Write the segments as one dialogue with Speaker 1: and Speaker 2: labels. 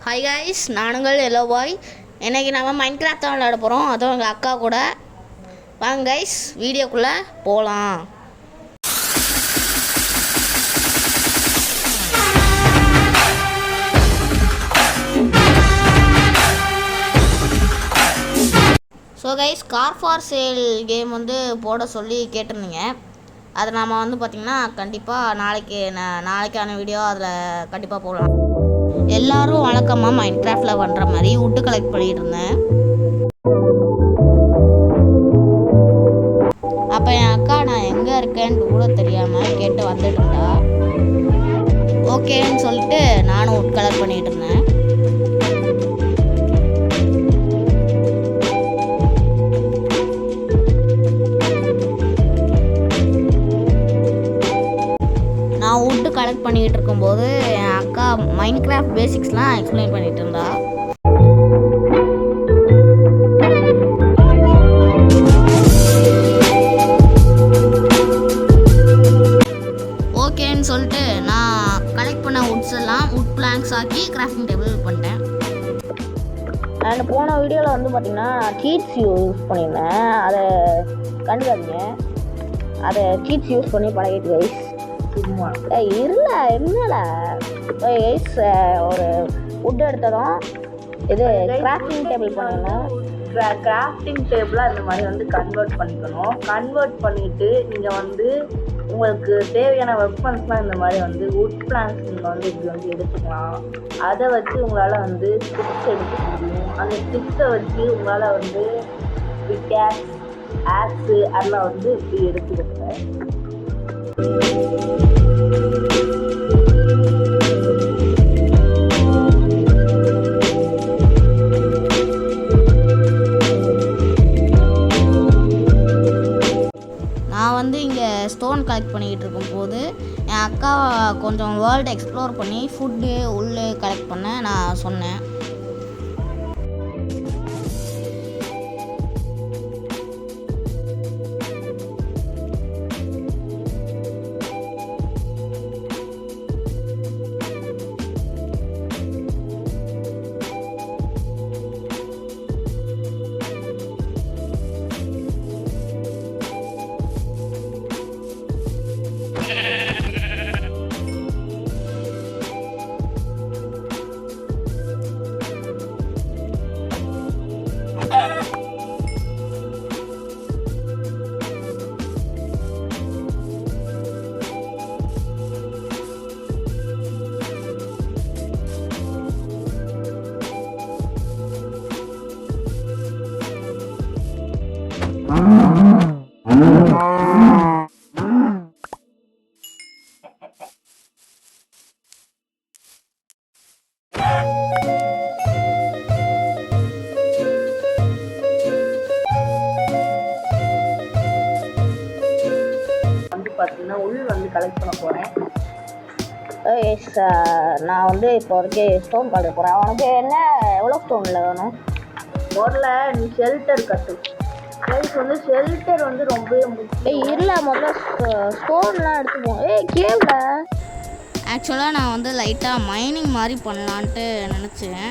Speaker 1: Hi guys, நானுங்கள் yellow பாய். இன்றைக்கி நம்ம Minecraft தான் விளையாட போகிறோம். அதுவும் எங்கள் அக்கா கூட. வாங்க கைஸ், வீடியோக்குள்ளே போகலாம். So guys, car for sale game போட சொல்லி கேட்டிருந்தீங்க. அதை நாம் பார்த்திங்கன்னா கண்டிப்பாக நாளைக்கான வீடியோ அதில் கண்டிப்பாக போடலாம். எல்லோரும் வழக்கமாக மைன்கிராஃப்டில் பண்ணுற மாதிரி வுட்டு கலெக்ட் பண்ணிகிட்டு இருந்தேன். அப்போ என் அக்கா நான் எங்கே இருக்கேன்னு கூட தெரியாமல் கேட்டு வந்துட்டு இருந்தா. ஓகேன்னு சொல்லிட்டு நானும் வுட் கலெக்ட் பண்ணிகிட்டு இருந்தேன். நான் வுட்டு கலெக்ட் பண்ணிக்கிட்டு இருக்கும்போது என் அக்கா மைன்கிராஃப்ட் பேசிக்ஸ்லாம் எக்ஸ்பிளைன் பண்ணிகிட்டு இருந்தா. ஓகேன்னு சொல்லிட்டு நான் கலெக்ட் பண்ண வுட்ஸ் எல்லாம் வுட் பிளாங்க்ஸ் ஆக்கி கிராஃப்டிங் டேபிள் பண்ணிட்டேன். அண்ட் போன வீடியோவில் பார்த்திங்கன்னா சீட்ஸ் யூஸ் பண்ணியிருந்தேன். அதை கண்டுக்காதீங்க. அதை சீட்ஸ் யூஸ் பண்ணி பழகிட்டு கைஸ். என்னடா ஒரு வுட் எடுத்ததும் இது கிராஃப்டிங் டேபிள் பண்ணணும்.
Speaker 2: கிராஃப்டிங் டேபிளாக இந்த மாதிரி கன்வெர்ட் பண்ணிக்கணும். கன்வெர்ட் பண்ணிவிட்டு நீங்கள் உங்களுக்கு தேவையான வெப்பன்ஸ்லாம் இந்த மாதிரி வுட் பிளான்ஸ் நீங்கள் இப்படி எடுத்துக்கலாம். அதை வச்சு உங்களால் ஸ்டிக்ஸ் எடுக்க முடியும். அந்த ஸ்டிக்ஸை வச்சு உங்களால் பிக்கேக்ஸ், ஆக்ஸு அதெல்லாம் இப்படி எடுத்துக்கோங்க.
Speaker 1: நான் இங்கே ஸ்டோன் கலெக்ட் பண்ணிக்கிட்டு இருக்கும்போது என் அக்கா கொஞ்சம் வேர்ல்டு எக்ஸ்ப்ளோர் பண்ணி ஃபுட்டு உள்ளே கலெக்ட் பண்ண நான் சொன்னேன்.
Speaker 2: பார்த்தீங்கன்னா உள் கலெக்ட் பண்ண போகிறேன்.
Speaker 1: நான் இப்போ வரைக்கும் ஸ்டோன் கலெக்ட் போகிறேன். உனக்கு என்ன எவ்வளோ ஸ்டோனில் வேணும்?
Speaker 2: முதல்ல நீ ஷெல்டர் கட்டு. ஷெல்டர் ரொம்பவே முக்கியம்.
Speaker 1: இல்லை, முதல்ல ஸ்டோன்லாம் எடுத்துப்போம். கேவ்ல ஆக்சுவலாக நான் லைட்டாக மைனிங் மாதிரி பண்ணலான்ட்டு நினச்சேன்.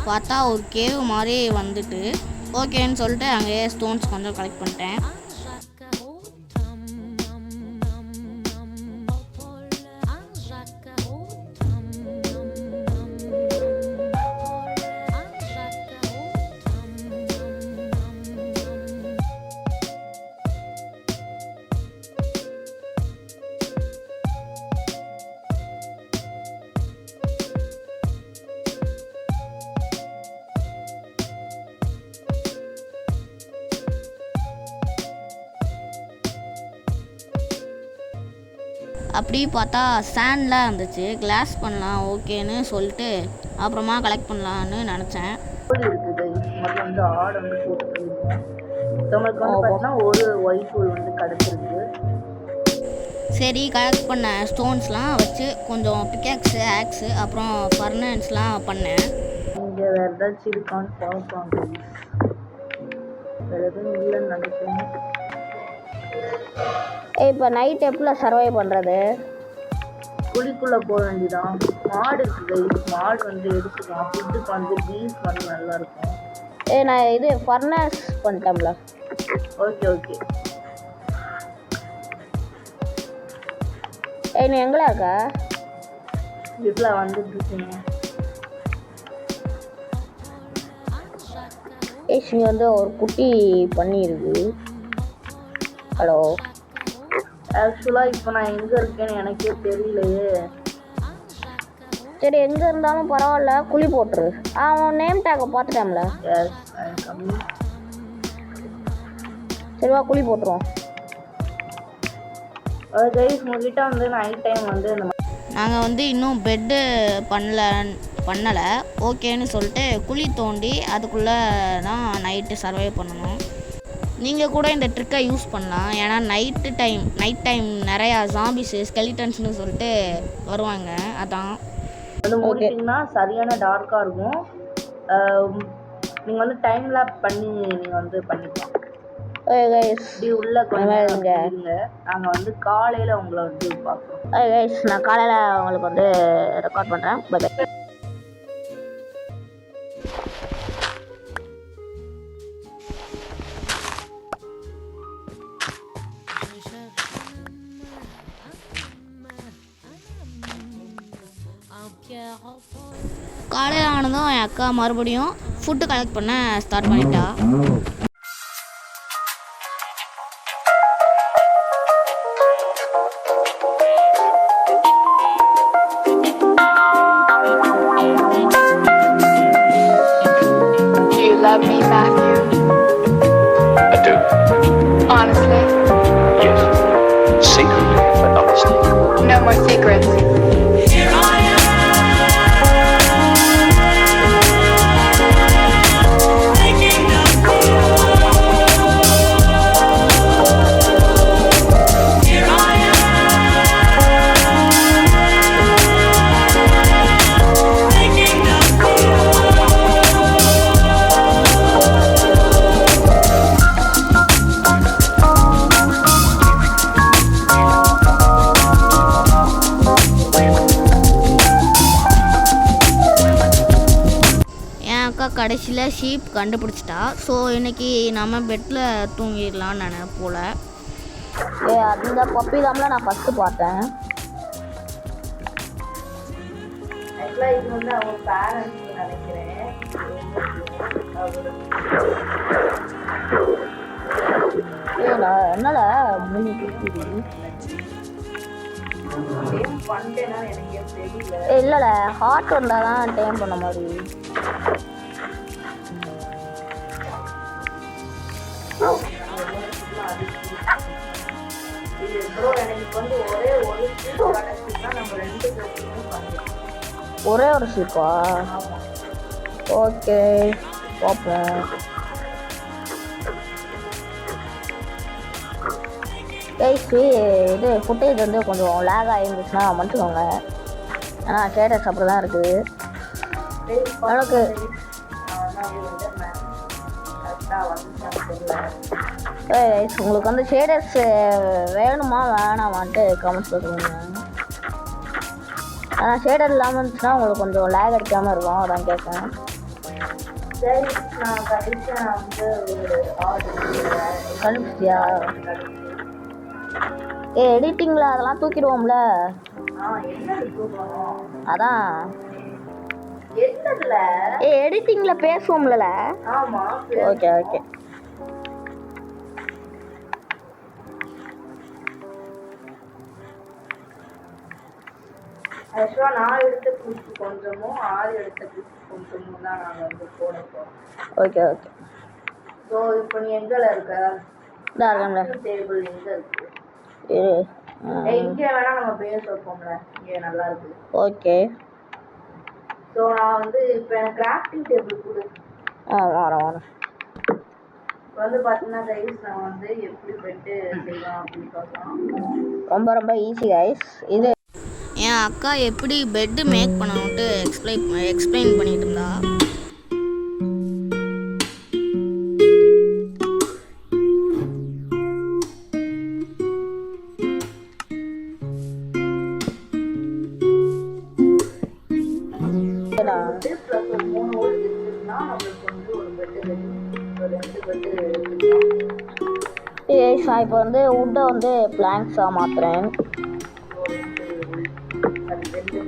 Speaker 1: பார்த்தா ஒரு கேவ் மாதிரி வந்துட்டு ஓகேன்னு சொல்லிட்டு அங்கேயே ஸ்டோன்ஸ் கொஞ்சம் கலெக்ட் பண்ணிட்டேன். அப்படி பார்த்தா சாண்ட்லாம் இருந்துச்சு. கிளாஸ் பண்ணலாம் ஓகேன்னு சொல்லிட்டு அப்புறமா கலெக்ட் பண்ணலான்னு நினச்சேன்.
Speaker 2: ஆடு போட்டுருக்கேன். நம்மளுக்கு ஒரு ஒயிட் ஹோல் கிடச்சிருக்கு.
Speaker 1: சரி, கலெக்ட் பண்ண ஸ்டோன்ஸ்லாம் வச்சு கொஞ்சம் பிக்காக்ஸு, ஆக்ஸு, அப்புறம் ஃபர்னன்ஸ்லாம் பண்ணேன்.
Speaker 2: இங்கே வேறு ஏதாச்சும் இருக்கான்னு பார்ப்பாங்க. வேறு எதுவும் இல்லைன்னு நினைக்கிறேன்.
Speaker 1: இப்போ நைட் எப்படி சர்வை பண்ணுறது?
Speaker 2: குழிக்குள்ளே போக வேண்டியதான். மாடு இருக்குது, மாடு வந்து எடுத்துக்கலாம். ஃபுட்டுக்கு வந்து பீஃப் வந்து நல்லா இருக்கும்.
Speaker 1: நான் இது ஃபர்னஸ் பண்ணிட்டோம்ல.
Speaker 2: Okay okay.
Speaker 1: நீ எங்களா இருக்க?
Speaker 2: வீட்டில் வந்துட்டு இருக்கீங்க.
Speaker 1: இங்கே வந்து ஒரு குட்டி பண்ணியிருக்கு. ஹலோ.
Speaker 2: ஆக்சுவலாக இப்போ நான் எங்கே இருக்கேன்னு எனக்கே தெரியலையே.
Speaker 1: சரி, எங்கே இருந்தாலும் பரவாயில்ல, குழி போட்டுரு. அவன் நேம் டேக்கை பார்த்துட்டேன்ல. சரிவா, குழி போட்டுருவோம்.
Speaker 2: உங்ககிட்ட வந்து நைட் டைம் வந்து
Speaker 1: நாங்கள் வந்து இன்னும் பெட்டு பண்ணலை ஓகேன்னு சொல்லிட்டு குழி தோண்டி அதுக்குள்ளே தான் நைட்டு சர்வை பண்ணணும். நீங்கள் கூட இந்த ட்ரிக்கை யூஸ் பண்ணலாம். ஏன்னா நைட் டைம் நிறையா ஜாம்பிஸு ஸ்கெலிட்டன்ஸ்னு சொல்லிட்டு வருவாங்க. அதான்
Speaker 2: வந்து மூடிட்டிங்கன்னா சரியான டார்க்காக இருக்கும். நீங்கள் வந்து டைம் லேப் பண்ணி நீங்கள் வந்து பண்ணிக்கலாம். இப்படி உள்ள கொஞ்சம் நாங்கள் வந்து காலையில் உங்களை வந்து பார்க்குறோம்.
Speaker 1: நான் காலையில் உங்களுக்கு வந்து ரெக்கார்ட் பண்ணுறேன். பை. காலையில் ஆனதும் என் அக்கா மறுபடியும் ஃபுட்டு கலெக்ட் பண்ண ஸ்டார்ட் பண்ணிட்டா.
Speaker 3: Love me, Matthew?
Speaker 4: I do.
Speaker 3: Honestly?
Speaker 4: Yes. Secretly, but honestly.
Speaker 3: No more secrets.
Speaker 4: Here I am. Making up Here I am. Making up
Speaker 1: கடைசியில் ஷீப் கண்டுபிடிச்சிட்டா. ஸோ இன்னைக்கு நம்ம பெட்டில் தூங்கிடலான்னு போல். அந்த பப்பி தான்ல நான் ஃபஸ்ட்டு பார்த்தேன்.
Speaker 2: இது வந்து அவங்க பேரண்ட்ஸ் நினைக்கிறேன்.
Speaker 1: நான் என்னால் மூணு
Speaker 2: பண்ணிட்டேன்னா எனக்கே தெரியல.
Speaker 1: இல்லைல்ல, ஹார்ட் வந்தால் தான் டைம் பண்ண மாதிரி. ஒரே ஒரு ஷீப்பா? ஓகே, பார்ப்போம். இது ஃபுட்டேஜ் வந்து கொஞ்சம் லேக் ஆகிருந்துச்சுன்னா மன்னிச்சுக்கோங்க. ஏன்னா ஸ்டேட்டஸ் அப்படி தான் இருக்குது எனக்கு. உங்களுக்கு வந்து ஷேடர்ஸ் வேணுமா வேணாமான்ட்டு கமெண்ட்ஸ் சொல்லுங்க. ஆனால் ஷேடர் இல்லாமல் இருந்துச்சுன்னா உங்களுக்கு கொஞ்சம் லேக் அடிக்காமல் இருக்கும், அதான் கேட்குறேன்.
Speaker 2: சரி, நான் கடைசியாக வந்து ஒரு
Speaker 1: கண்டுபிடிச்சியா? எடிட்டிங்கில் அதெல்லாம் தூக்கிடுவோம்ல. அதான் எடிட்டிங்கில் பேசுவோம்ல. Okay okay.
Speaker 2: ஆக்சுவலாக நான் எடுத்த குச்சி கொஞ்சமும் 6 எடுத்த குச்சி கொஞ்சமும் தான் நாங்கள் வந்து போட போகிறோம்.
Speaker 1: Okay okay.
Speaker 2: ஸோ இப்போ நீ எங்கே இருக்க? டேபிள் எங்கே இருக்கு? இங்கே வேணா நம்ம பேச வைப்போம்ல, இங்கே நல்லா இருக்கு.
Speaker 1: ஓகே.
Speaker 2: ஸோ நான் வந்து இப்போ எனக்கு கிராஃப்டிங் டேபிள் கொடு.
Speaker 1: வரேன்.
Speaker 2: இப்போ வந்து பார்த்தீங்கன்னா கைஸ், நான் வந்து எப்படி பெட்டு செய்யலாம் அப்படின்னு பார்க்கலாம்.
Speaker 1: ரொம்ப ரொம்ப ஈஸி கைஸ். இது என் அக்கா எப்படி பெட்டு மேக் பண்ணணுன்ட்டு எக்ஸ்பிளைன் பண்ணிட்டு இருந்தா.
Speaker 2: 3 wood இருந்துச்சுன்னா நம்மளுக்கு வந்து ஒரு பெட்டு ரெடி, ஒரு 2 பெட்டு எடுத்துக்கலாம்.
Speaker 1: நான் இப்போ வந்து வுட்டை வந்து பிளாங்க்ஸாக மாற்றுறேன்.
Speaker 2: ஒரு 2 பெட்டு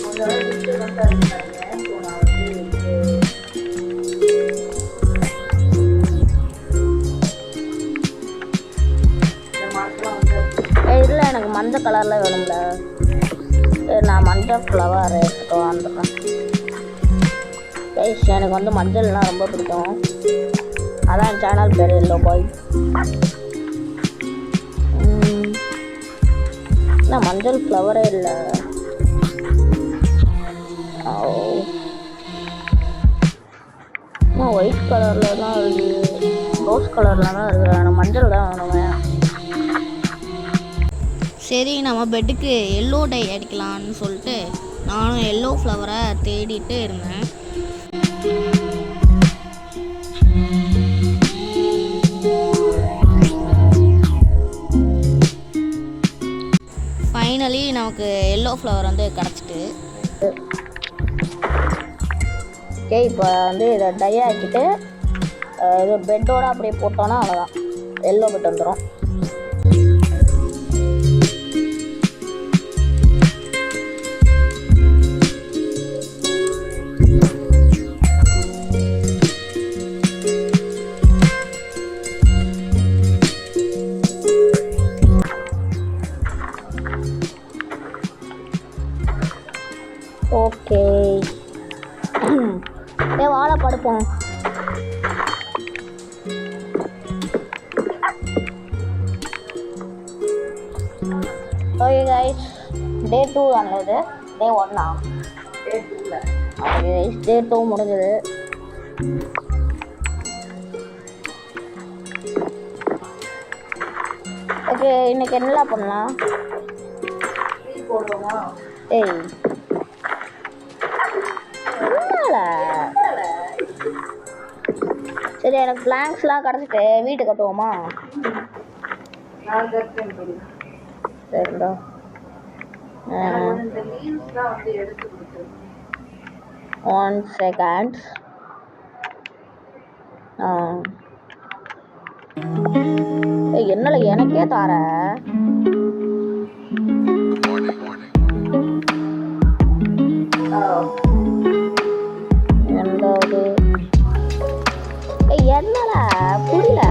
Speaker 2: கொஞ்சம் டிஸ்டர்பன்ஸாக இருக்காங்க. ஸோ நான் வந்து இந்த மரத்தெலாம் வந்து
Speaker 1: இதில் எனக்கு மஞ்சள் கலரில் வேணும்ல, நான் மஞ்சள் ஃப்ளவர் எடுத்துகிட்டு வந்துடுறேன். கைஸ் எனக்கு வந்து மஞ்சள்லாம் ரொம்ப பிடிக்கும், அதான் சேனல் பேர் எல்லோ பாய். நான் மஞ்சள் ஃப்ளவரே இல்லை. ஒயிட் கலரில் தான் இருக்குது, ரோஸ் கலரில் தான் இருக்குது, எனக்கு மஞ்சள் தான் வேணும். சரி நம்ம பெட்டுக்கு எல்லோ டை அடிக்கலான்னு சொல்லிட்டு நானும் எல்லோ ஃப்ளவரை தேடிட்டு இருந்தேன். ஃபைனலி நமக்கு எல்லோ ஃப்ளவர் வந்து கிடச்சிட்டு, ஓகே இப்போ வந்து இதை டை ஆக்கிட்டு இது பெட்டோடு அப்படியே போட்டோன்னா அவ்வளோதான், எல்லோ பெட் வந்துடும். ஓகே வாழை படுப்போம். ஓகே கைஸ், டே 2 ஆனது, டே 1
Speaker 2: டே 2ல
Speaker 1: ஓகே டே 2 முடிஞ்சது. ஓகே இன்னைக்கு என்னலாம் பண்ணலாம்?
Speaker 2: டீ போடுவோமா?
Speaker 1: ஏய் சரி எனக்கு பிளாங்க்ஸ்லாம் கிடச்சிட்டு வீட்டு கட்டுவோமா?
Speaker 2: நான் கட்டேன்.
Speaker 1: சரிடா.
Speaker 2: இந்த லீவ்ஸ்லாம் வந்து எடுத்து கொடுத்து
Speaker 1: 1 செகண்ட். என்னல எனக்கே தார என்னது என்னல புரியல.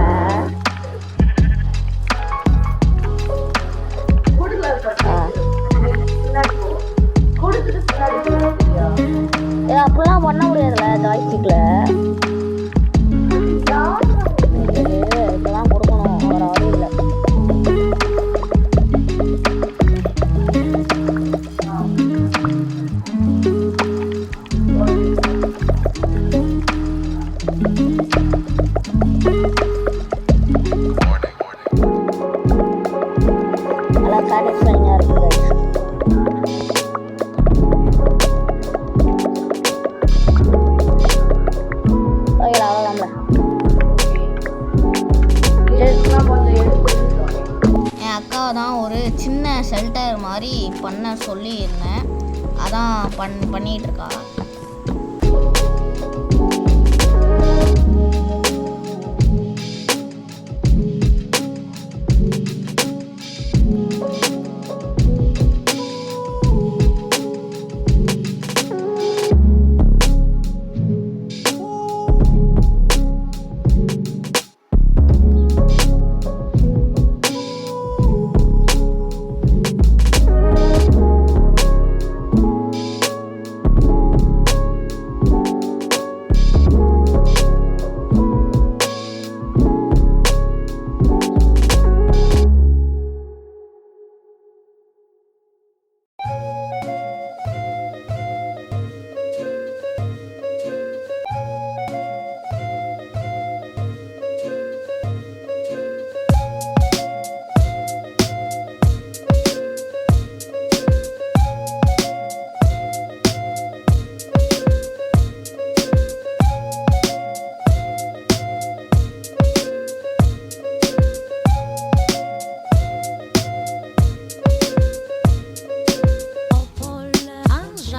Speaker 1: அப்படிலாம் பண்ண முடியாதுல்ல ஜாய்ஸ்டிக்ல. இதெல்லாம் கொடுக்கணும், வேற வழி இல்லை. நல்லா சாட்டிஸ்ஃபைங்காக இருக்குது. என் அக்காவை தான் ஒரு சின்ன ஷெல்டர் மாதிரி பண்ண சொல்லியிருந்தேன், அதான் பண்ணிகிட்டு இருக்கா.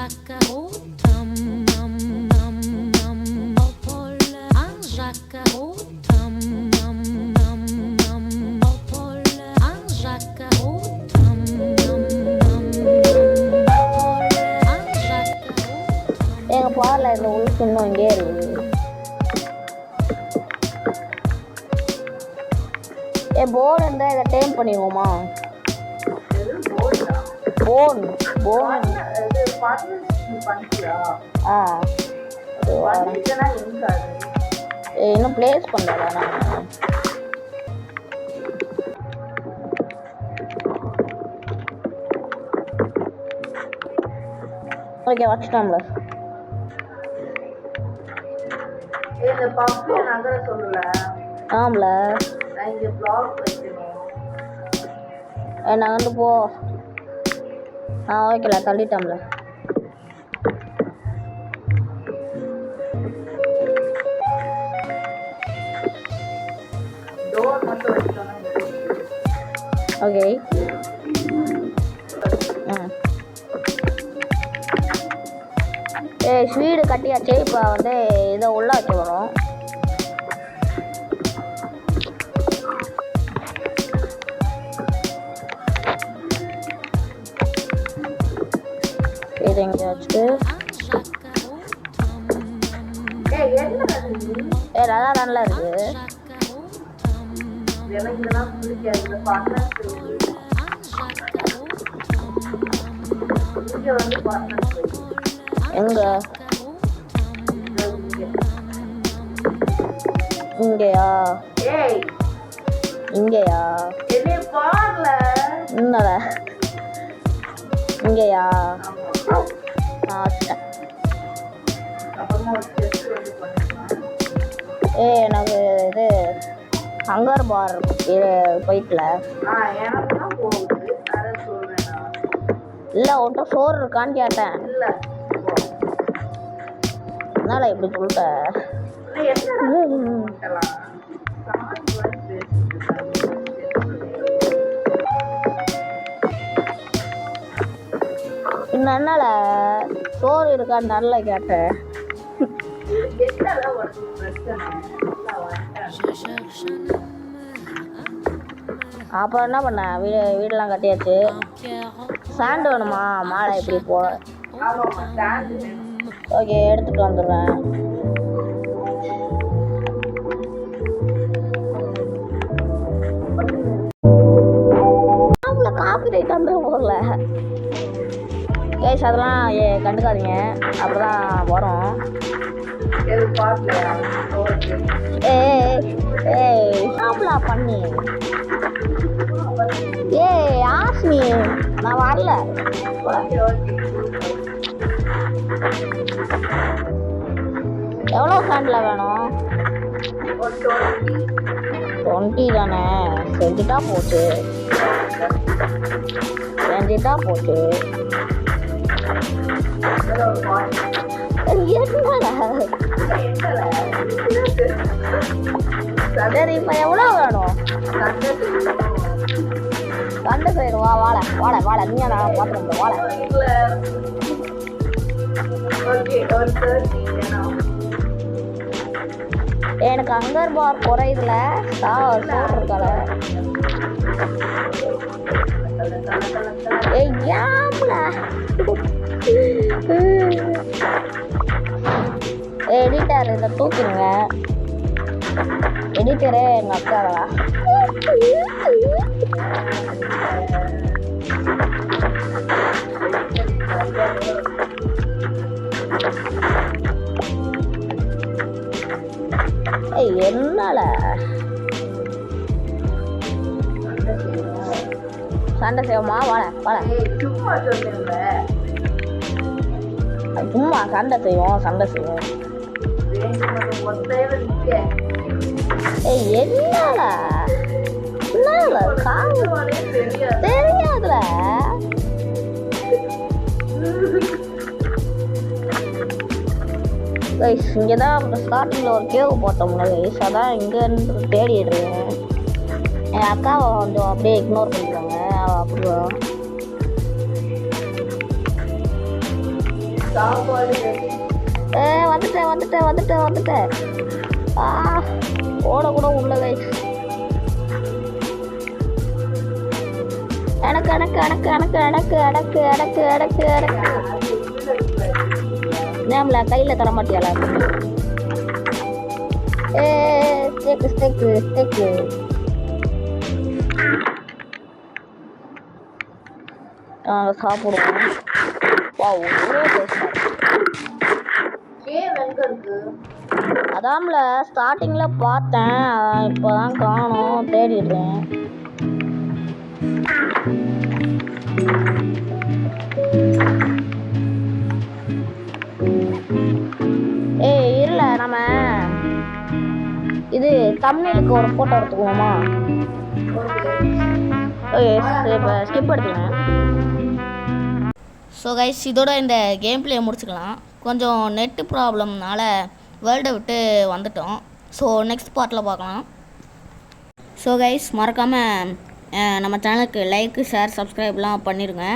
Speaker 1: எங்க பார்ல இந்த உள்ஃப் இன்னும் இங்கே இருக்குது. போன் இருந்தா இதை டேம் பண்ணிடுவோமா? போன் ஆ இன்னும் பிளேஸ் பண்ணல நான். ஓகே வச்சுட்டோம்ல.
Speaker 2: இந்த பப்பு நகர சொல்லல.
Speaker 1: ஆம்ல
Speaker 2: நான் இங்க ப்ளாக் வைக்கணும்.
Speaker 1: நகர்ந்து போ. ஓகேல தள்ளிட்டோம்ல.
Speaker 2: டோர் மட்டும் வச்சோம்னா
Speaker 1: ஓகே வீடு கட்டியாச்சு. இப்போ வந்து இதை உள்ள வைக்க வரும். இது இங்கே வச்சுட்டு நல்லா தானே இருக்குது.
Speaker 2: எனக்கு இதெல்லாம் பிடிக்காது. பார்ட்னர்ஸ் இங்க வந்து பார்ட்னர்ஸ்
Speaker 1: எங்க இங்கயா?
Speaker 2: ஏய்
Speaker 1: இங்கயா?
Speaker 2: என்னைய பாருல.
Speaker 1: என்னல இங்கயா? நான் வச்சிட்டேன்.
Speaker 2: அப்புறமா ஒரு டெஸ்ட் வந்து பண்ணிக்கலாம்.
Speaker 1: எனக்கு இது ஹங்கர் பார் போயிட்டுல.
Speaker 2: எனக்கு தான் போகுது. அதை சொல்றேன் நான்.
Speaker 1: இல்லை உன்ட்ட சோறு இருக்கான்னு கேட்டேன்.
Speaker 2: இல்ல
Speaker 1: என்னால இப்படி சொல்லிட்ட? இன்னும் என்னால சோறு இருக்கான்னு நல்லா கேட்டேன். அப்புறம் என்ன பண்ண? வீடெல்லாம் கட்டியாச்சு. சாண்டு வேணுமா? மாலை இப்படி போ. ஓகே எடுத்துட்டு வந்துடுறேன். காப்பிரைட் வந்து போகல கேஸ். அதெல்லாம் கண்டுக்காதீங்க. அப்படிதான் வரும். சாப்பிடா பண்ணி. ஆஸ்மி நான் வரல. எவ்வளோ சாண்டில் வேணும்? 20 தானே? செஞ்சுட்டா போச்சு. சரி இப்போ எவ்வளோ வேணும்? கண்டு போயிடும். வாழை நீ நான் பார்த்துருந்தேன். வாழை எனக்கு ஹங்கர் பார் குறையுதுல. சோறு இருக்கால. எடிட்டர் இதை தூக்கிடுங்க. எடிட்டரே எங்கள் அக்காவா? என்னால சண்டை செய்வோமா? வாழ சும்மா சண்டை செய்வோம். என்னால தெரியாதுல. இங்கதான் ஸ்டார்டிங்ல ஒரு கேவ் போட்டோம்ல கைஸ். அதான் இங்கன்னு தேடிட்டு இருக்கேன். என் அக்காவை கொஞ்சம் அப்படியே இக்னோர் பண்ணிடுவாங்க. அவள் அப்படி வரும்.
Speaker 2: சாப்பாடு
Speaker 1: வந்துட்டேன் ஓட உள்ள கைஸ் அடக்கு நேம்ல கையில் தர மாட்டியால ஸ்டெக்கு சாப்பிடுவோம் அதான்ல ஸ்டார்டிங்ல பார்த்தேன் இப்போதான் காணோம் தேடிடுறேன் இல்ல நம்ம இது தம்ப்நெயிலுக்கு ஒரு போட்டோ எடுத்துக்குவோமா இப்போ ஸ்கிப் எடுத்துக்கேன் ஸோ கைஸ் இதோட இந்த கேம் பிளே முடிச்சுக்கலாம் கொஞ்சம் நெட்டு ப்ராப்ளம்னால வேர்ல்டை விட்டு வந்துட்டோம் ஸோ நெக்ஸ்ட் பார்ட்டில் பார்க்கலாம் ஸோ கைஸ் மறக்காமல் நம்ம சேனலுக்கு லைக் ஷேர் சப்ஸ்கிரைப்லாம் பண்ணிடுங்க